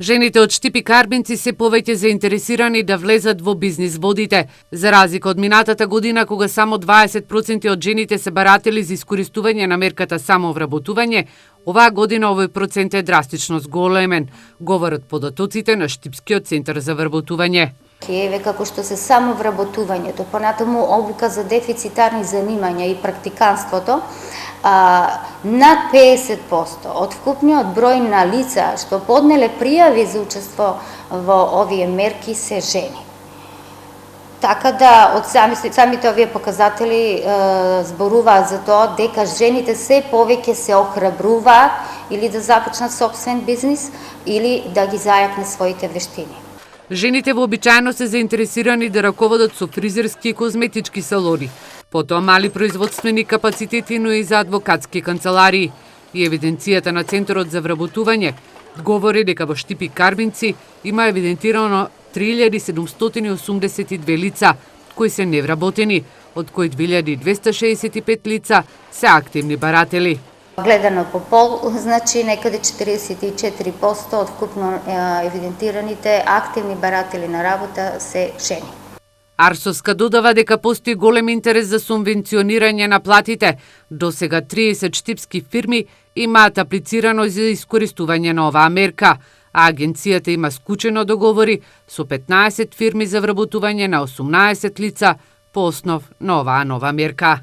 Жените од Штип и Карбинци се повеќе заинтересирани да влезат во бизнис водите. За разлика од минатата година, кога само 20% од жените се баратели за искористување на мерката самовработување, оваа година овој процент е драстично зголемен, говорат податоците на Штипскиот центар за вработување. Еве како што се самовработувањето, понатаму обука за дефицитарни занимања и практиканството, над 50% од вкупниот број на лица што поднеле пријави за учество во овие мерки се жени. Така да од самите овие показатели зборуваат за тоа дека жените се повеќе се охрабруваат или да започнат сопствен бизнис или да ги зајакне своите вештини. Жените вообичаено се заинтересирани да раководат со фризерски и козметички салони, потоа мали производствени капацитети, но и за адвокатски канцеларии. И евиденцијата на Центарот за вработување говори дека во Штип и Карбинци има евидентирано 3782 лица кои се невработени, од кои 2265 лица се активни баратели. Гледано по пол, значи некаде 44% од вкупно евидентираните активни баратели на работа се жени. Арсовска додава дека постои голем интерес за субвенционирање на платите. До сега 30 штипски фирми имаат аплицирано за искористување на оваа мерка, а агенцијата има скучено договори со 15 фирми за вработување на 18 лица по основ на оваа нова мерка.